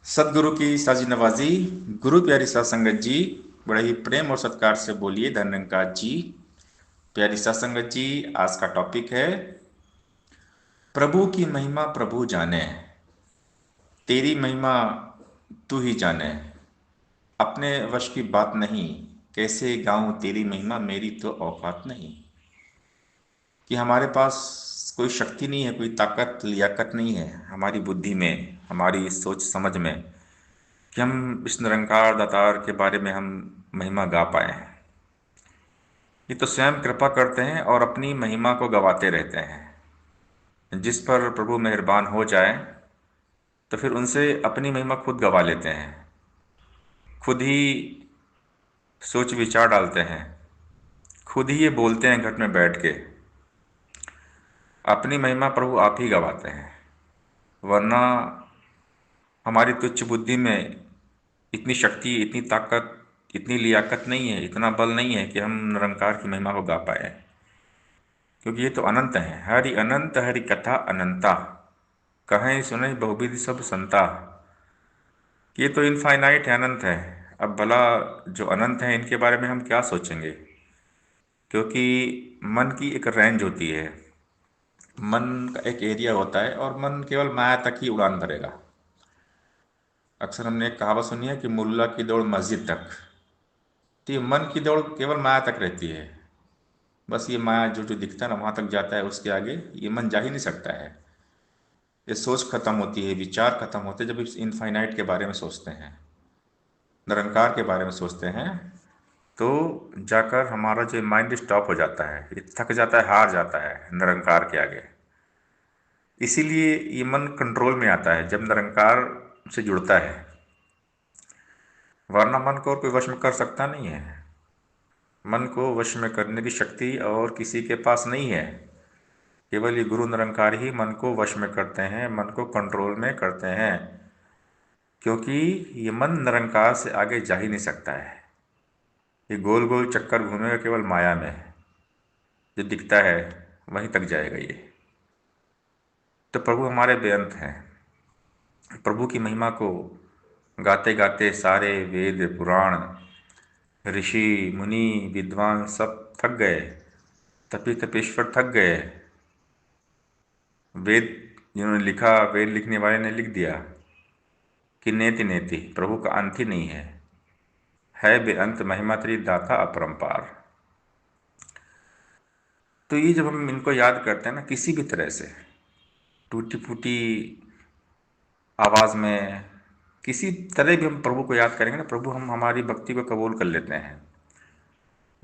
सदगुरु की साजी नवाजी। गुरु प्यारी साध संगत जी, बड़े ही प्रेम और सत्कार से बोलिए धन्यंकार जी। प्यारी साध संगत जी, आज का टॉपिक है प्रभु की महिमा प्रभु जाने, तेरी महिमा तू ही जाने। अपने वश की बात नहीं, कैसे गाऊं तेरी महिमा, मेरी तो औकात नहीं। कि हमारे पास कोई शक्ति नहीं है, कोई ताकत लियाकत नहीं है हमारी बुद्धि में, हमारी सोच समझ में, कि हम इस निरंकार दातार के बारे में हम महिमा गा पाए। ये तो स्वयं कृपा करते हैं और अपनी महिमा को गवाते रहते हैं। जिस पर प्रभु मेहरबान हो जाए तो फिर उनसे अपनी महिमा खुद गवा लेते हैं, खुद ही सोच विचार डालते हैं, खुद ही ये बोलते हैं घट में बैठ के, अपनी महिमा प्रभु आप ही गवाते हैं। वरना हमारी तुच्छ बुद्धि में इतनी शक्ति, इतनी ताकत, इतनी लियाकत नहीं है, इतना बल नहीं है कि हम निरंकार की महिमा को गा पाए। क्योंकि ये तो अनंत है। हरि अनंत हरि कथा अनंता, कहें सुने बहुविधि सब संता। ये तो इनफाइनाइट है, अनंत है। अब भला जो अनंत है इनके बारे में हम क्या सोचेंगे। क्योंकि मन की एक रेंज होती है, मन का एक एरिया होता है और मन केवल माया तक ही उड़ान भरेगा। अक्सर हमने एक कहावत सुनी है कि मुल्ला की दौड़ मस्जिद तक। तो ये मन की दौड़ केवल माया तक रहती है। बस ये माया जो जो दिखता है ना वहां तक जाता है, उसके आगे ये मन जा ही नहीं सकता है। ये सोच खत्म होती है, विचार खत्म होते हैं जब इस इनफाइनाइट के बारे में सोचते हैं, निरंकार के बारे में सोचते हैं। तो जाकर हमारा जो माइंड स्टॉप हो जाता है, ये थक जाता है, हार जाता है निरंकार के आगे। इसीलिए ये मन कंट्रोल में आता है जब निरंकार से जुड़ता है। वरना मन को और कोई वश में कर सकता नहीं है। मन को वश में करने की शक्ति और किसी के पास नहीं है। केवल ये गुरु निरंकार ही मन को वश में करते हैं, मन को कंट्रोल में करते हैं। क्योंकि ये मन निरंकार से आगे जा ही नहीं सकता है। ये गोल गोल चक्कर घूमेगा केवल माया में, जो दिखता है वहीं तक जाएगा ये। तो प्रभु हमारे बेअंत हैं। प्रभु की महिमा को गाते गाते सारे वेद पुराण, ऋषि मुनि विद्वान सब थक गए। तपी तपेश्वर थक गए। वेद जिन्होंने लिखा, वेद लिखने वाले ने लिख दिया कि नेति नेति, प्रभु का अंत ही नहीं है बेअंत महिमा तेरी दाता अपरंपार। तो ये जब हम इनको याद करते हैं ना किसी भी तरह से, टूटी फूटी आवाज में, किसी तरह भी हम प्रभु को याद करेंगे ना, प्रभु हम हमारी भक्ति को कबूल कर लेते हैं।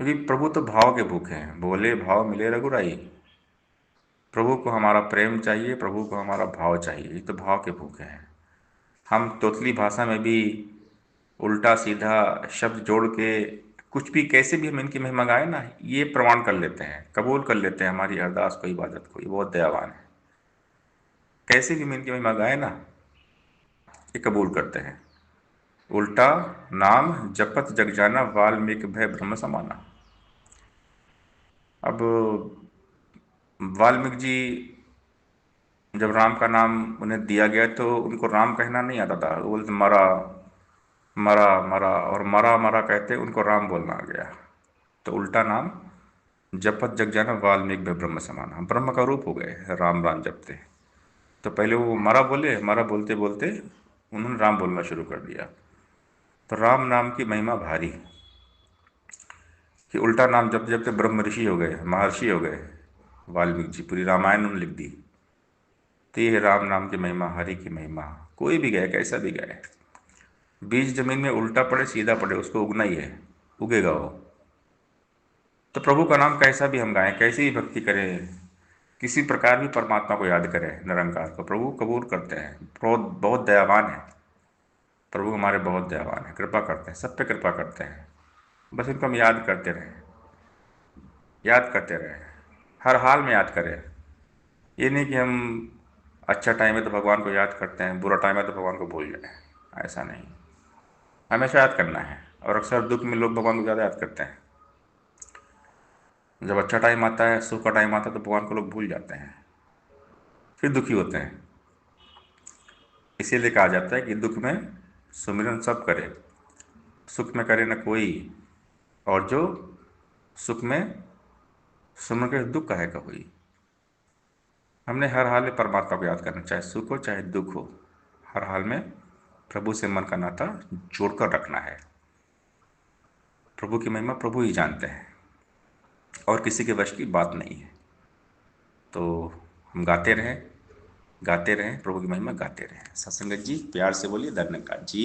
क्योंकि प्रभु तो भाव के भूखे हैं, बोले भाव मिले रघुराई। प्रभु को हमारा प्रेम चाहिए, प्रभु को हमारा भाव चाहिए, ये तो भाव के भूखे हैं। हम तोतली भाषा में भी उल्टा सीधा शब्द जोड़ के कुछ भी कैसे भी हम इनकी महिमा गाएं ना, ये प्रमाण कर लेते हैं, कबूल कर लेते हैं हमारी अरदास को, इबादत को। ये बहुत दयावान है। कैसे भी हम इनकी महिमा गाएं ना, ये कबूल करते हैं। उल्टा नाम जपत जग जाना, वाल्मीकि भय ब्रह्म समाना। अब वाल्मीकि जी, जब राम का नाम उन्हें दिया गया तो उनको राम कहना नहीं आता था। वो बोलते मरा मरा मरा, और मरा मरा कहते उनको राम बोलना आ गया। तो उल्टा नाम जपत जग जाना, वाल्मीकि में ब्रह्म समाना, हम ब्रह्म का रूप हो गए राम राम जपते। तो पहले वो मरा बोले, मरा बोलते बोलते उन्होंने राम बोलना शुरू कर दिया। तो राम नाम की महिमा भारी, कि उल्टा नाम जपते जपते ब्रह्म ऋषि हो गए, महर्षि हो गए। वाल्मीकि जी पूरी रामायण उन्होंने लिख दी। तो ये है राम नाम की महिमा, हरि की महिमा। कोई भी गाए, कैसा भी गाए, बीज जमीन में उल्टा पड़े सीधा पड़े, उसको उगना ही है, उगेगा वो। तो प्रभु का नाम कैसा भी हम गाएं, कैसी भी भक्ति करें, किसी प्रकार भी परमात्मा को याद करें, निरंकार को, प्रभु कबूल करते हैं। बहुत बहुत दयावान है प्रभु, हमारे बहुत दयावान है, कृपा करते हैं, सब पे कृपा करते हैं। बस इनको हम याद करते रहें, याद करते रहें, हर हाल में याद करें। ये नहीं कि हम अच्छा टाइम है तो भगवान को याद करते हैं, बुरा टाइम है तो भगवान को भूल जाए। ऐसा नहीं, हमेशा याद करना है। और अक्सर दुख में लोग भगवान को ज़्यादा याद करते हैं। जब अच्छा टाइम आता है, सुख का टाइम आता है, तो भगवान को लोग भूल जाते हैं, फिर दुखी होते हैं। इसीलिए कहा जाता है कि दुख में सुमिरन सब करे, सुख में करे न कोई, और जो सुख में सुमिरन करे दुख काहे का होई। हमने हर हाल में परमात्मा को याद करना, चाहे सुख हो चाहे दुख हो, हर हाल में प्रभु से मन का नाता जोड़कर रखना है। प्रभु की महिमा प्रभु ही जानते हैं, और किसी के वश की बात नहीं है। तो हम गाते रहें प्रभु की महिमा गाते रहें। सत्संगत जी प्यार से बोलिए धन्यवाद जी।